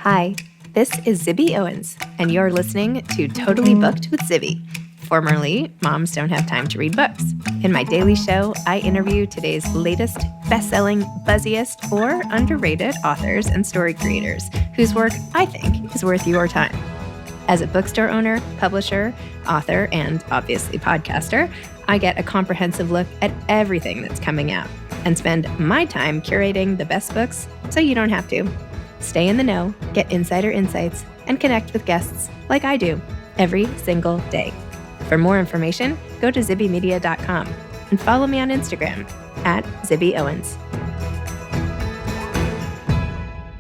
Hi, this is Zibby Owens, and you're listening to Totally Booked with Zibby, formerly Moms Don't Have Time to Read Books. In my daily show, I interview today's latest best-selling, buzziest, or underrated authors and story creators whose work I think is worth your time. As a bookstore owner, publisher, author, and obviously podcaster, I get a comprehensive look at everything that's coming out and spend my time curating the best books so you don't have to. Stay in the know, get insider insights, and connect with guests like I do every single day. For more information, go to zibbymedia.com and follow me on Instagram at Zibby Owens.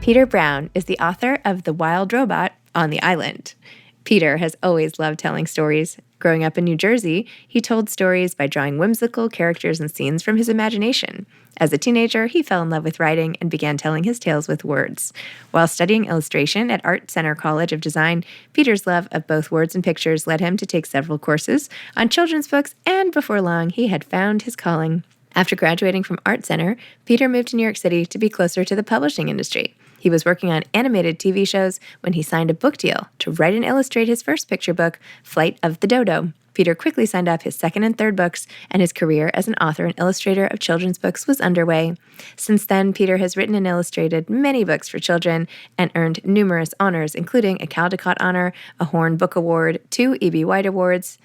Peter Brown is the author of The Wild Robot on the Island. Peter has always loved telling stories. Growing up in New Jersey, he told stories by drawing whimsical characters and scenes from his imagination. As a teenager, he fell in love with writing and began telling his tales with words. While studying illustration at Art Center College of Design, Peter's love of both words and pictures led him to take several courses on children's books, and before long, he had found his calling. After graduating from Art Center, Peter moved to New York City to be closer to the publishing industry. He was working on animated TV shows when he signed a book deal to write and illustrate his first picture book, Flight of the Dodo. Peter quickly signed up his second and third books, and his career as an author and illustrator of children's books was underway. Since then, Peter has written and illustrated many books for children and earned numerous honors, including a Caldecott Honor, a Horn Book Award, 2 E.B. White Awards,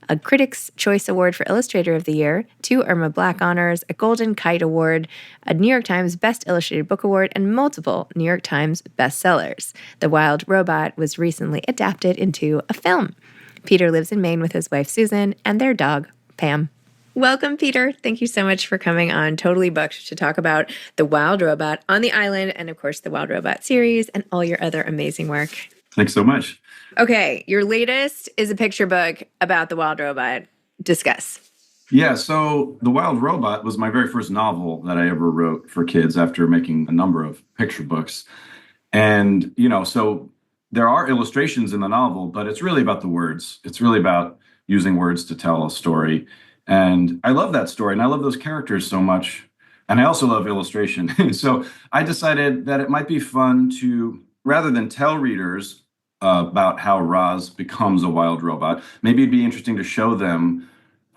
a Critics' Choice Award for Illustrator of the Year, 2 Irma Black Honors, a Golden Kite Award, a New York Times Best Illustrated Book Award, and multiple New York Times bestsellers. The Wild Robot was recently adapted into a film. Peter lives in Maine with his wife, Susan, and their dog, Pam. Welcome, Peter. Thank you so much for coming on Totally Booked to talk about The Wild Robot on the Island and, of course, the Wild Robot series and all your other amazing work. Thanks so much. Okay, your latest is a picture book about the Wild Robot. Discuss. Yeah, so The Wild Robot was my very first novel that I ever wrote for kids after making a number of picture books. And, so there are illustrations in the novel, but it's really about the words. It's really about using words to tell a story. And I love that story, and I love those characters so much. And I also love illustration. So I decided that it might be fun to, rather than tell readers about how Roz becomes a wild robot, maybe it'd be interesting to show them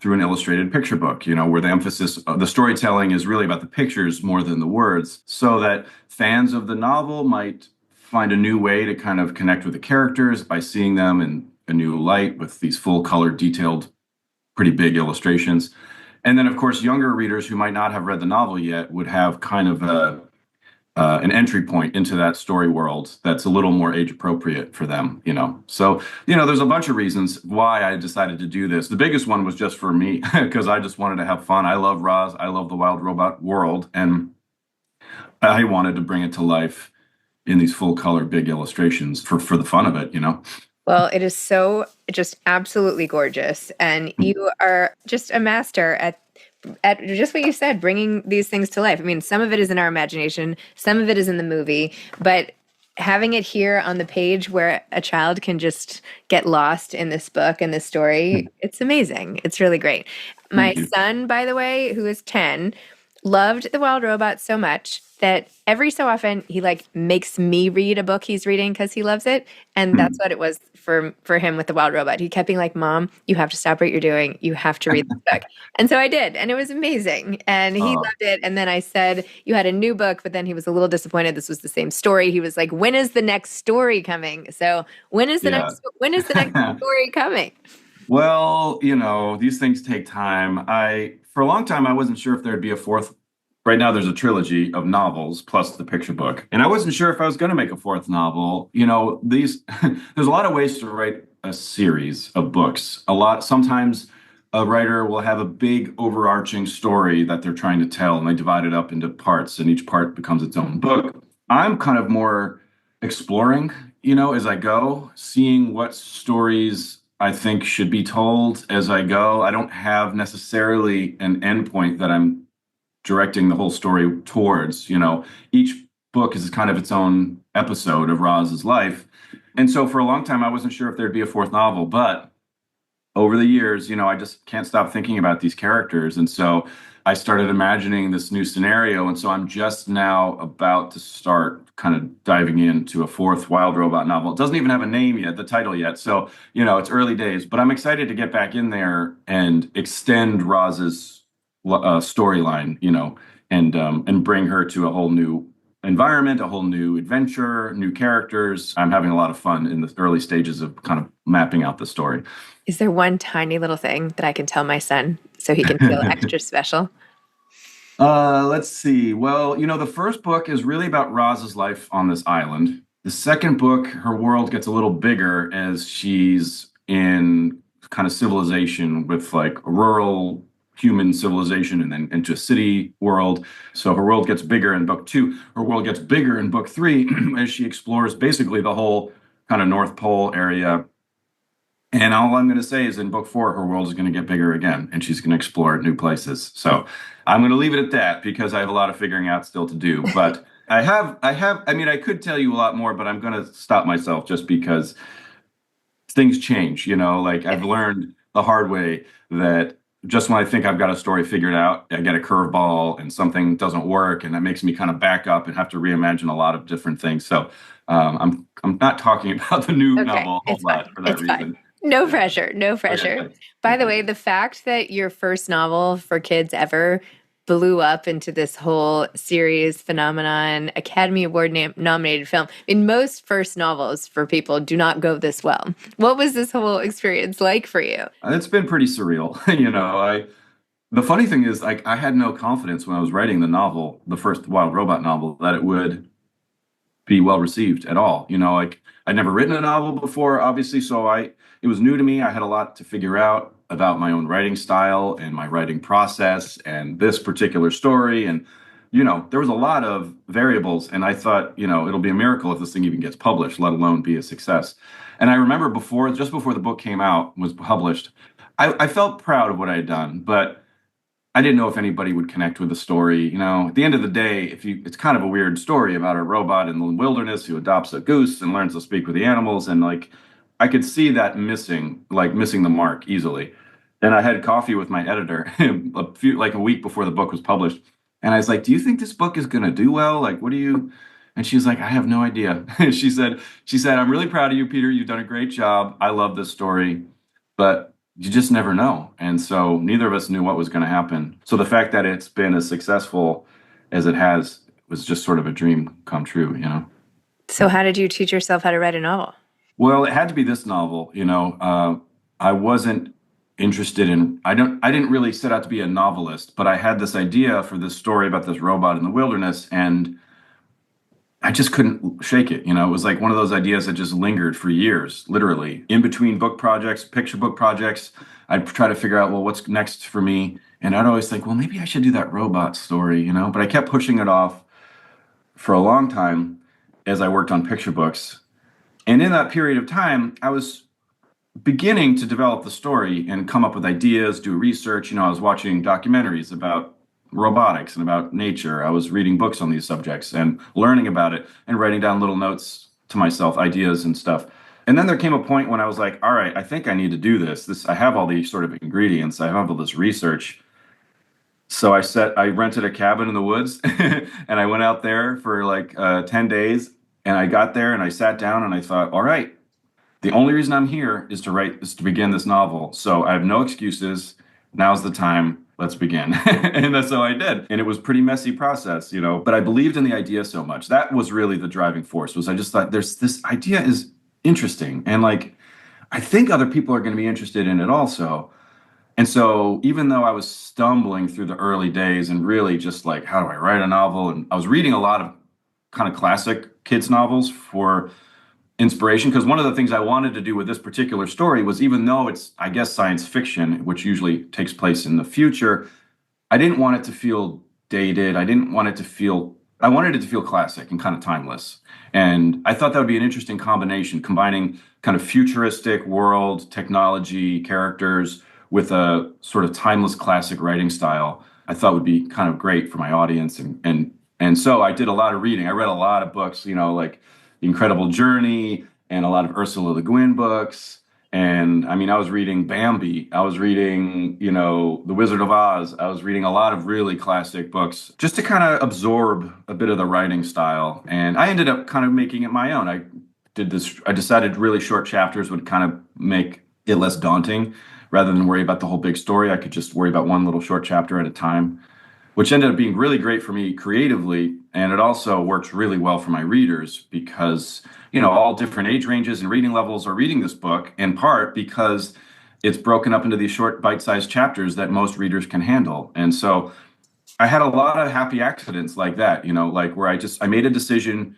through an illustrated picture book, where the emphasis of the storytelling is really about the pictures more than the words, so that fans of the novel might find a new way to kind of connect with the characters by seeing them in a new light with these full color, detailed, pretty big illustrations. And then, of course, younger readers who might not have read the novel yet would have kind of an entry point into that story world that's a little more age appropriate for them, So, there's a bunch of reasons why I decided to do this. The biggest one was just for me, because I just wanted to have fun. I love Roz. I love the Wild Robot world. And I wanted to bring it to life in these full color, big illustrations for the fun of it, Well, it is so just absolutely gorgeous. And you are just a master at just what you said, bringing these things to life. I mean, some of it is in our imagination, some of it is in the movie, but having it here on the page where a child can just get lost in this book and this story, it's amazing. It's really great. My son, by the way, who is 10, loved The Wild Robot so much that every so often he makes me read a book he's reading because he loves it. And that's what it was for him with The Wild Robot. He kept being like, Mom, you have to stop what you're doing. You have to read this book. And so I did. And it was amazing. And he loved it. And then I said, you had a new book, but then he was a little disappointed. This was the same story. He was like, when is the next story coming? So when is the next story coming? Well, these things take time. For a long time, I wasn't sure if there'd be a fourth. Right now, there's a trilogy of novels plus the picture book. And I wasn't sure if I was going to make a fourth novel. There's a lot of ways to write a series of books. Sometimes a writer will have a big overarching story that they're trying to tell, and they divide it up into parts, and each part becomes its own book. I'm kind of more exploring, as I go, seeing what stories I think should be told as I go. I don't have necessarily an endpoint that I'm directing the whole story towards. Each book is kind of its own episode of Roz's life. And so for a long time, I wasn't sure if there'd be a fourth novel, but over the years, I just can't stop thinking about these characters. And so I started imagining this new scenario. And so I'm just now about to start kind of diving into a fourth Wild Robot novel. It doesn't even have a name yet, the title yet. So, it's early days, but I'm excited to get back in there and extend Roz's storyline, and bring her to a whole new environment, a whole new adventure, new characters. I'm having a lot of fun in the early stages of kind of mapping out the story. Is there one tiny little thing that I can tell my son so he can feel extra special? Let's see. Well, the first book is really about Roz's life on this island. The second book, her world gets a little bigger as she's in kind of civilization with like rural human civilization and then into a city world. So her world gets bigger in book two. Her world gets bigger in book three as she explores basically the whole kind of North Pole area. And all I'm going to say is in book four, her world is going to get bigger again and she's going to explore new places. So I'm going to leave it at that because I have a lot of figuring out still to do. But I mean, I could tell you a lot more, but I'm going to stop myself just because things change, like I've learned the hard way that just when I think I've got a story figured out, I get a curveball and something doesn't work. And that makes me kind of back up and have to reimagine a lot of different things. So I'm not talking about the new Okay, novel a whole it's fine. lot for that It's fine. reason. No Yeah. pressure. No Okay, pressure. thanks. By the way, the fact that your first novel for kids ever blew up into this whole series phenomenon, Academy Award nominated film. In most first novels for people do not go this well. What was this whole experience like for you? It's been pretty surreal. The funny thing is, like, I had no confidence when I was writing the novel, the first Wild Robot novel, that it would be well received at all. Like I'd never written a novel before, obviously, so it was new to me. I had a lot to figure out about my own writing style and my writing process and this particular story. And, there was a lot of variables. And I thought, it'll be a miracle if this thing even gets published, let alone be a success. And I remember just before the book came out, was published, I felt proud of what I had done, but I didn't know if anybody would connect with the story. At the end of the day, it's kind of a weird story about a robot in the wilderness who adopts a goose and learns to speak with the animals. And like, I could see that missing the mark easily. And I had coffee with my editor like a week before the book was published. And I was like, do you think this book is going to do well? Like, what do you? And she was like, I have no idea. she said, I'm really proud of you, Peter. You've done a great job. I love this story, but you just never know. And so neither of us knew what was going to happen. So the fact that it's been as successful as it has was just sort of a dream come true. So, how did you teach yourself how to write a novel? Well, it had to be this novel. I wasn't interested in, I didn't really set out to be a novelist, but I had this idea for this story about this robot in the wilderness, and I just couldn't shake it. It was like one of those ideas that just lingered for years, literally. In between book projects, picture book projects, I'd try to figure out, well, what's next for me? And I'd always think, well, maybe I should do that robot story. But I kept pushing it off for a long time as I worked on picture books. And in that period of time, I was beginning to develop the story and come up with ideas, do research. I was watching documentaries about robotics and about nature. I was reading books on these subjects and learning about it and writing down little notes to myself, ideas and stuff. And then there came a point when I was like, all right, I think I need to do this. I have all these sort of ingredients. I have all this research. So I rented a cabin in the woods and I went out there for like 10 days, and I got there and I sat down and I thought, all right, the only reason I'm here is to begin this novel. So I have no excuses. Now's the time. Let's begin. And that's how I did. And it was a pretty messy process, but I believed in the idea so much. That was really the driving force. Was I just thought there's this idea is interesting. And like, I think other people are going to be interested in it also. And so even though I was stumbling through the early days and really just like, how do I write a novel? And I was reading a lot of kind of classic kids novels for inspiration, because one of the things I wanted to do with this particular story was, even though it's, I guess, science fiction, which usually takes place in the future, I didn't want it to feel dated. I wanted it to feel classic and kind of timeless. And I thought that would be an interesting combination, combining kind of futuristic world, technology, characters with a sort of timeless classic writing style. I thought would be kind of great for my audience. And so I did a lot of reading. I read a lot of books, like The Incredible Journey and a lot of Ursula Le Guin books. And I mean, I was reading Bambi. I was reading, The Wizard of Oz. I was reading a lot of really classic books just to kind of absorb a bit of the writing style. And I ended up kind of making it my own. I decided really short chapters would kind of make it less daunting. Rather than worry about the whole big story, I could just worry about one little short chapter at a time, which ended up being really great for me creatively. And it also works really well for my readers because, all different age ranges and reading levels are reading this book, in part because it's broken up into these short bite-sized chapters that most readers can handle. And so I had a lot of happy accidents like that, like where I made a decision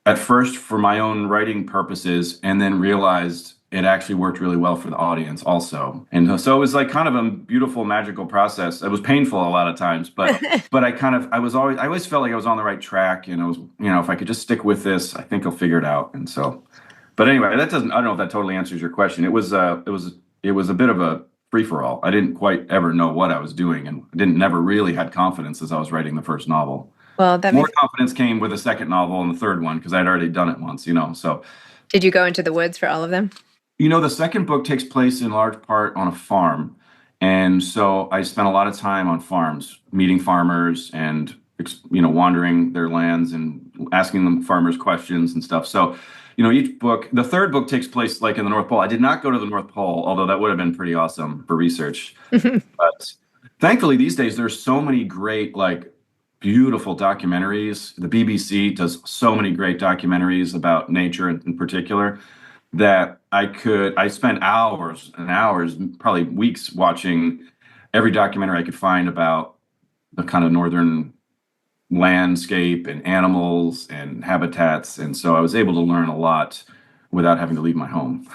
at first for my own writing purposes and then realized it actually worked really well for the audience also. And so it was like kind of a beautiful magical process. It was painful a lot of times, but I always felt like I was on the right track, and I was, if I could just stick with this, I think I'll figure it out. And so, but anyway, I don't know if that totally answers your question. It was a bit of a free for all. I didn't quite ever know what I was doing, and didn't never really had confidence as I was writing the first novel. Well, that More makes. confidence came with the second novel and the third one because I'd already done it once, So, Did you go into the woods for all of them? the second book takes place in large part on a farm. And so I spent a lot of time on farms, meeting farmers and, wandering their lands and asking them farmers questions and stuff. So, the third book takes place like in the North Pole. I did not go to the North Pole, although that would have been pretty awesome for research. But thankfully, these days, there's so many great, like, beautiful documentaries. The BBC does so many great documentaries about nature in particular that I spent hours and hours, probably weeks, watching every documentary I could find about the kind of northern landscape and animals and habitats. And so I was able to learn a lot without having to leave my home.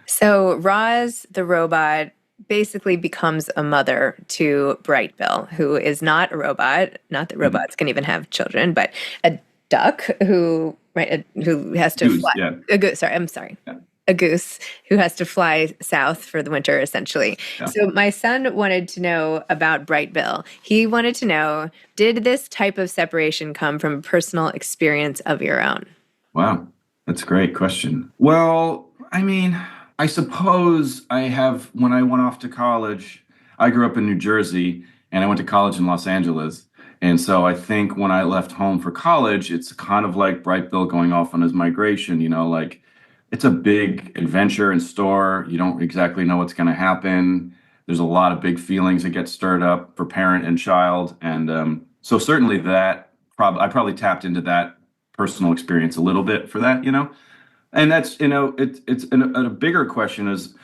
So Roz the robot basically becomes a mother to Bright Bill, who is not a robot. Not that robots can even have children, but a duck who has to Goose, fly. yeah. A goose. Sorry, I'm sorry. Yeah. A goose who has to fly south for the winter, essentially. Yeah. So my son wanted to know about Bright Bill. He wanted to know, did this type of separation come from a personal experience of your own? Wow, that's a great question. Well, I mean, I suppose when I went off to college, I grew up in New Jersey and I went to college in Los Angeles. And so I think when I left home for college, it's kind of like Bright Bill going off on his migration, like it's a big adventure in store. You don't exactly know what's going to happen. There's a lot of big feelings that get stirred up for parent and child. And so certainly I probably tapped into that personal experience a little bit for that. And that's, a bigger question is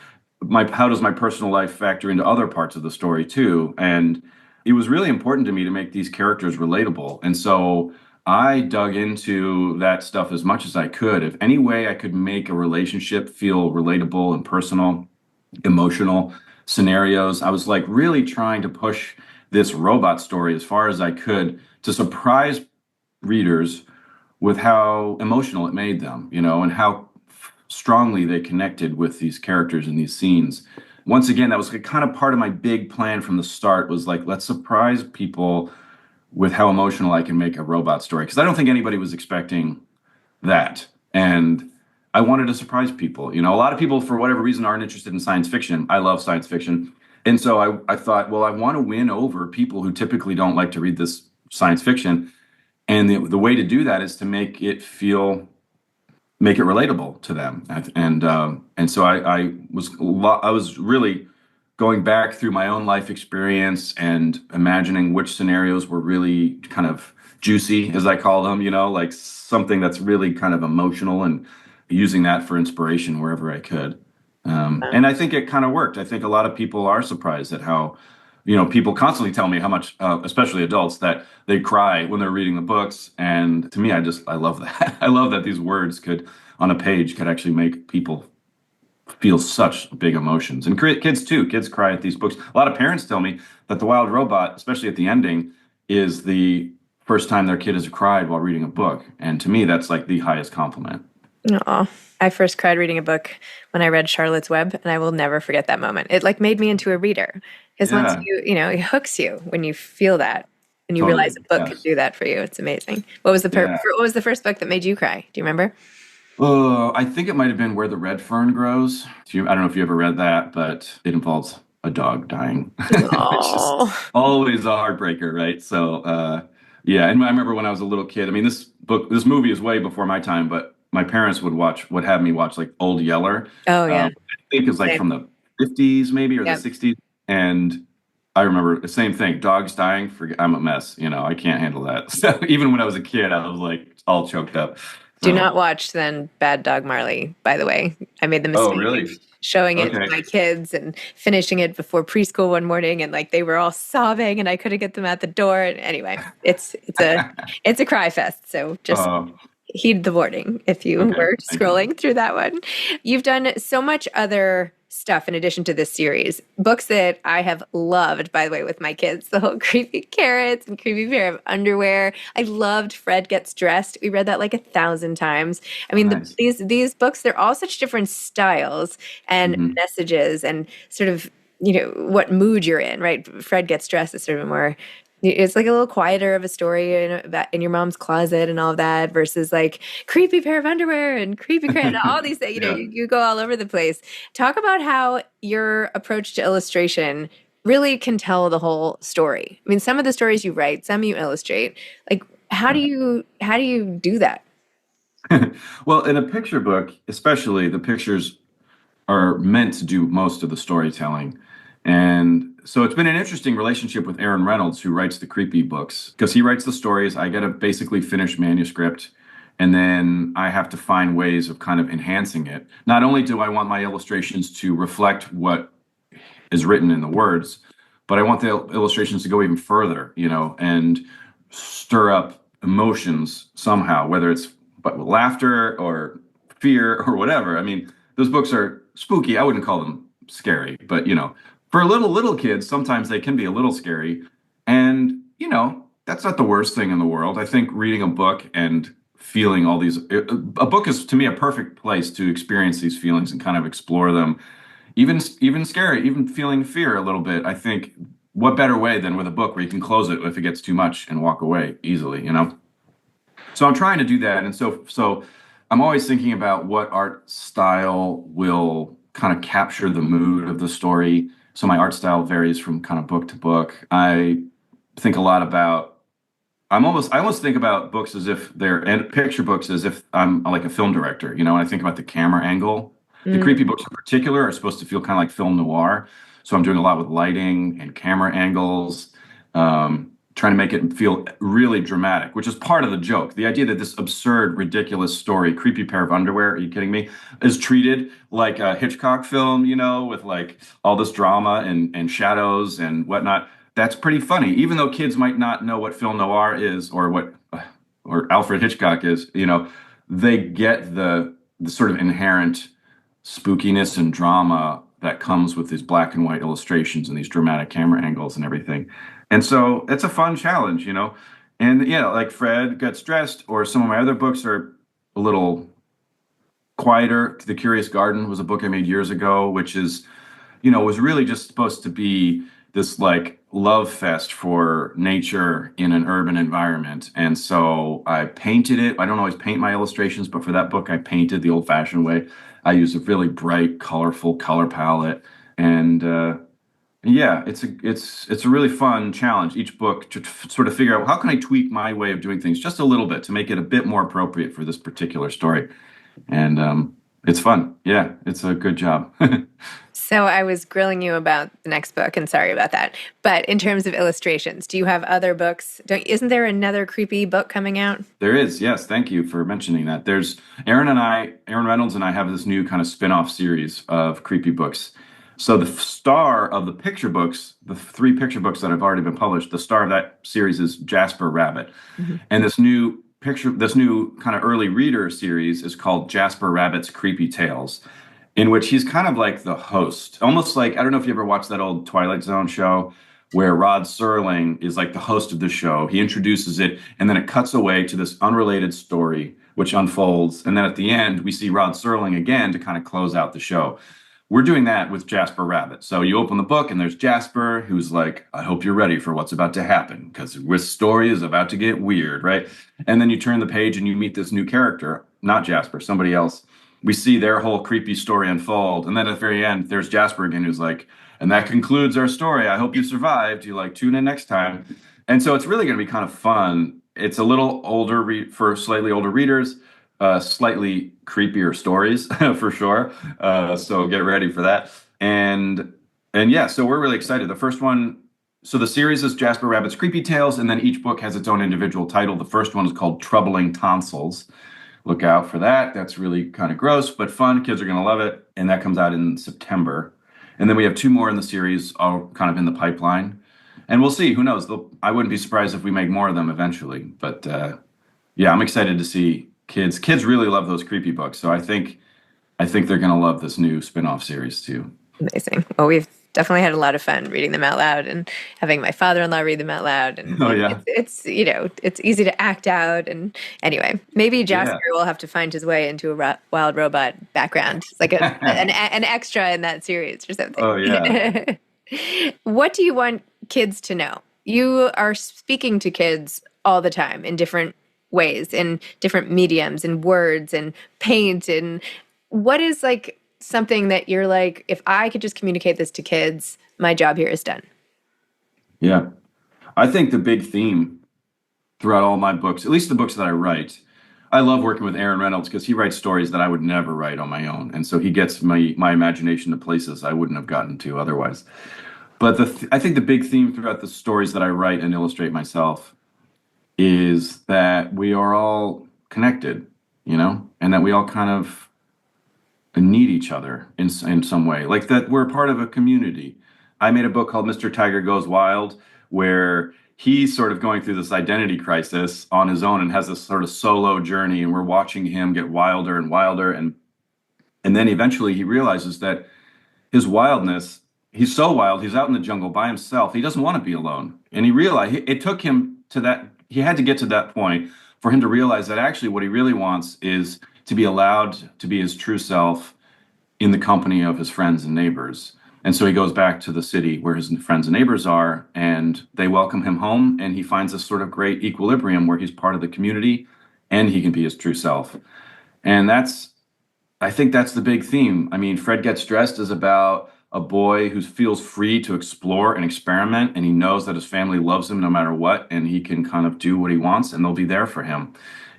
how does my personal life factor into other parts of the story too? And it was really important to me to make these characters relatable. And so I dug into that stuff as much as I could. If any way I could make a relationship feel relatable and personal, emotional scenarios, I was like really trying to push this robot story as far as I could to surprise readers with how emotional it made them, and how strongly they connected with these characters in these scenes. Once again, that was kind of part of my big plan from the start, was like, let's surprise people with how emotional I can make a robot story. Because I don't think anybody was expecting that. And I wanted to surprise people. A lot of people, for whatever reason, aren't interested in science fiction. I love science fiction. And so I thought, well, I want to win over people who typically don't like to read this science fiction. And the way to do that is to make it relatable to them. And so I was really going back through my own life experience and imagining which scenarios were really kind of juicy, as I call them, like something that's really kind of emotional, and using that for inspiration wherever I could. And I think it kind of worked. I think a lot of people are surprised at how, people constantly tell me how much, especially adults, that they cry when they're reading the books. And to me, I love that. I love that these words on a page, could actually make people feel such big emotions. And kids too. Kids cry at these books. A lot of parents tell me that The Wild Robot, especially at the ending, is the first time their kid has cried while reading a book. And to me, that's like the highest compliment. Aw. I first cried reading a book when I read Charlotte's Web, and I will never forget that moment. It like made me into a reader, because once Yeah, it hooks you when you feel that, and you realize totally. a book could Yes. do that for you. It's amazing. What was the Yeah. what was the first book that made you cry? Do you remember? Oh, I think it might have been Where the Red Fern Grows. I don't know if you ever read that, but it involves a dog dying, which is Oh, always a heartbreaker, right? So, yeah, and I remember when I was a little kid. I mean, this movie is way before my time, but my parents would have me watch like Old Yeller. oh yeah. I think it's like Same. from the 50s maybe or the Yep. 60s, and I remember the same thing. Dogs dying, I'm a mess. I can't handle that. So even when I was a kid, I was like all choked up. Do So. not watch then Bad Dog Marley, by the way. I made the Oh, mistake of really? showing it to Okay. my kids and finishing it before preschool one morning and like they were all sobbing and I couldn't get them out the door. And anyway, it's a cry fest. So just Uh, heed the warning if you okay. were Thank you. scrolling through that one. You've done so much other stuff in addition to this series. Books that I have loved, by the way, with my kids. The whole Creepy Carrots and Creepy Pair of Underwear. I loved Fred Gets Dressed. We read that like 1,000 times. I Oh, mean, nice. these books, they're all such different styles and Hmm. messages and sort of what mood you're in, right? Fred Gets Dressed is sort of more it's like a little quieter of a story in your mom's closet and all of that versus like creepy pair of underwear and creepy crate and all these things. Yeah. You go all over the place. Talk about how your approach to illustration really can tell the whole story. I mean, some of the stories you write, some you illustrate. Like, how do you do that? Well, in a picture book, especially, the pictures are meant to do most of the storytelling. And so it's been an interesting relationship with Aaron Reynolds, who writes the creepy books, because he writes the stories. I get a basically finished manuscript, and then I have to find ways of kind of enhancing it. Not only do I want my illustrations to reflect what is written in the words, but I want the illustrations to go even further, and stir up emotions somehow, whether it's but laughter or fear or whatever. I mean, those books are spooky. I wouldn't call them scary, but for little kids, sometimes they can be a little scary. And that's not the worst thing in the world. I think reading a book and feeling all these a book is to me a perfect place to experience these feelings and kind of explore them, even scary, even feeling fear a little bit. I think what better way than with a book where you can close it if it gets too much and walk away easily. So I'm trying to do that, and so I'm always thinking about what art style will kind of capture the mood of the story. So my art style varies from kind of book to book. I think a lot about I almost think about books as if they're and picture books as if I'm like a film director, and I think about the camera angle. The creepy Mm. books in particular are supposed to feel kind of like film noir. So I'm doing a lot with lighting and camera angles, trying to make it feel really dramatic, which is part of the joke. The idea that this absurd, ridiculous story, Creepy Pair of Underwear, are you kidding me, is treated like a Hitchcock film, with like all this drama and shadows and whatnot. That's pretty funny, even though kids might not know what film noir is or Alfred Hitchcock is. They get the sort of inherent spookiness and drama that comes with these black and white illustrations and these dramatic camera angles and everything. And so it's a fun challenge. And yeah, like Fred Gets Dressed, or some of my other books are a little quieter. The Curious Garden was a book I made years ago, which was really just supposed to be this like love fest for nature in an urban environment. And so I painted it. I don't always paint my illustrations, but for that book, I painted the old-fashioned way. I used a really bright, colorful color palette, and yeah, it's a really fun challenge each book to sort of figure out how can I tweak my way of doing things just a little bit to make it a bit more appropriate for this particular story. And it's fun. Yeah, it's a good job. So I was grilling you about the next book, and sorry about that. But in terms of illustrations, do you have other books? Isn't there another creepy book coming out? There is, yes. Thank you for mentioning that. There's Aaron Reynolds and I have this new kind of spin-off series of creepy books. So the star of the picture books, the three picture books that have already been published, the star of that series is Jasper Rabbit. Mhm. And this new kind of early reader series is called Jasper Rabbit's Creepy Tales, in which he's kind of like the host, almost like I don't know if you ever watched that old Twilight Zone show where Rod Serling is like the host of the show. He introduces it, and then it cuts away to this unrelated story, which unfolds. And then at the end, we see Rod Serling again to kind of close out the show. We're doing that with Jasper Rabbit. So you open the book, and there's Jasper, who's like, I hope you're ready for what's about to happen, because this story is about to get weird, right? And then you turn the page and you meet this new character. not Jasper, somebody else. We see their whole creepy story unfold. And then at the very end, there's Jasper again, who's like, and that concludes our story. I hope you survived. You like tune in next time. And so it's really going to be kind of fun. It's a little older for slightly older readers, slightly creepier stories for sure. So get ready for that. And yeah, so we're really excited. The first one, so the series is Jasper Rabbit's Creepy Tales, and then each book has its own individual title. The first one is called Troubling Tonsils. Look out for that. That's really kind of gross, but fun. Kids are going to love it. And that comes out in September. And then we have 2 more in the series, all kind of in the pipeline. And we'll see. Who knows? I wouldn't be surprised if we make more of them eventually. But yeah, I'm excited to see kids. Kids really love those creepy books. So I think they're going to love this new spin-off series too. Amazing. Well, we've definitely had a lot of fun reading them out loud and having my father-in-law read them out loud. And oh yeah, it's it's easy to act out. And anyway, maybe Jasper will have to find his way into a wild robot background. It's like an extra in that series or something. Oh yeah. What do you want kids to know? You are speaking to kids all the time in different ways, in different mediums, and words, and paint. And what is like something that you're like, if I could just communicate this to kids, my job here is done? Yeah. I think the big theme throughout all my books, at least the books that I write, I love working with Aaron Reynolds because he writes stories that I would never write on my own. And so he gets my imagination to places I wouldn't have gotten to otherwise. But I think the big theme throughout the stories that I write and illustrate myself is that we are all connected, and that we all kind of need each other in some way, like that we're part of a community. I made a book called Mr. Tiger Goes Wild, where he's sort of going through this identity crisis on his own and has this sort of solo journey, and we're watching him get wilder and wilder, and then eventually he realizes that his wildness, he's so wild, he's out in the jungle by himself, he doesn't want to be alone. And he realized it took him to that, he had to get to that point for him to realize that actually what he really wants is to be allowed to be his true self in the company of his friends and neighbors. And so he goes back to the city where his friends and neighbors are, and they welcome him home, and he finds this sort of great equilibrium where he's part of the community and he can be his true self. And I think that's the big theme. I mean, Fred Gets Dressed is about a boy who feels free to explore and experiment, and he knows that his family loves him no matter what, and he can kind of do what he wants, and they'll be there for him.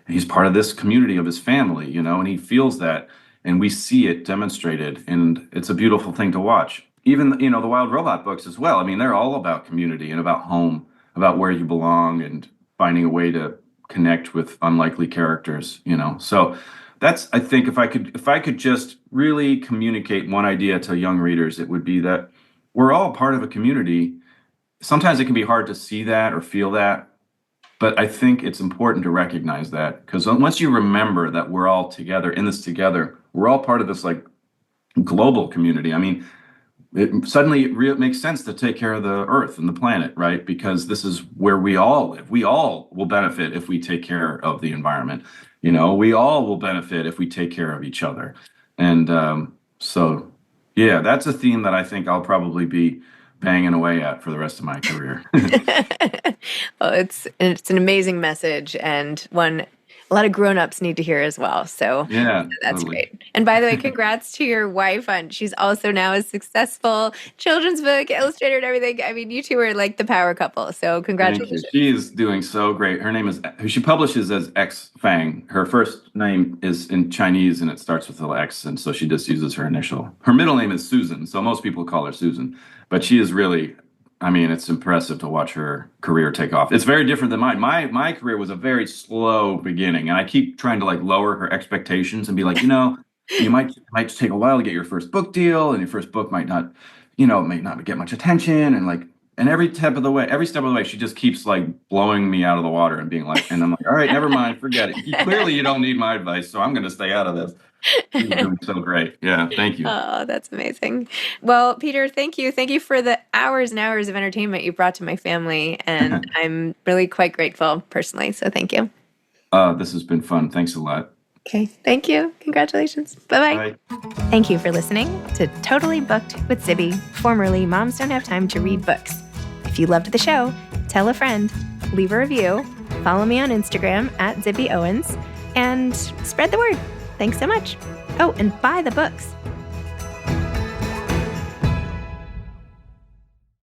He's part of this community of his family, and he feels that, and we see it demonstrated, and it's a beautiful thing to watch. Even, the Wild Robot books as well. I mean, they're all about community and about home, about where you belong and finding a way to connect with unlikely characters, So that's, I think, if I could just really communicate one idea to young readers, it would be that we're all part of a community. Sometimes it can be hard to see that or feel that, but I think it's important to recognize that, because once you remember that we're all together in this together, we're all part of this like global community. I mean, it makes sense to take care of the earth and the planet, right? Because this is where we all live. We all will benefit if we take care of the environment. We all will benefit if we take care of each other. And so, yeah, that's a theme that I think I'll probably be banging away at for the rest of my career. Well, it's an amazing message, and one a lot of grown-ups need to hear as well. So yeah, that's totally great. And by the way, congrats to your wife she's also now a successful children's book illustrator and everything. I mean, you two are like the power couple. So congratulations. She is doing so great. Her name is, who she publishes as X Fang. Her first name is in Chinese and it starts with the X. And so she just uses her initial. Her middle name is Susan. So most people call her Susan, but she is really, I mean, it's impressive to watch her career take off. It's very different than mine. My career was a very slow beginning, and I keep trying to like lower her expectations and be like, you might take a while to get your first book deal, and your first book might not get much attention, and every step of the way, she just keeps like blowing me out of the water and being like, and I'm like, all right, never mind, forget it. Clearly, you don't need my advice, so I'm going to stay out of this. You're doing so great. Yeah, thank you. Oh, that's amazing. Well, Peter, thank you. Thank you for the hours and hours of entertainment you brought to my family, and I'm really quite grateful personally, so thank you. This has been fun. Thanks a lot. Okay, thank you. Congratulations. Bye-bye. Bye. Thank you for listening to Totally Booked with Zibby, formerly Moms Don't Have Time to Read Books. If you loved the show, tell a friend, leave a review, follow me on Instagram @ZibbyOwens, and spread the word. Thanks so much. Oh, and buy the books.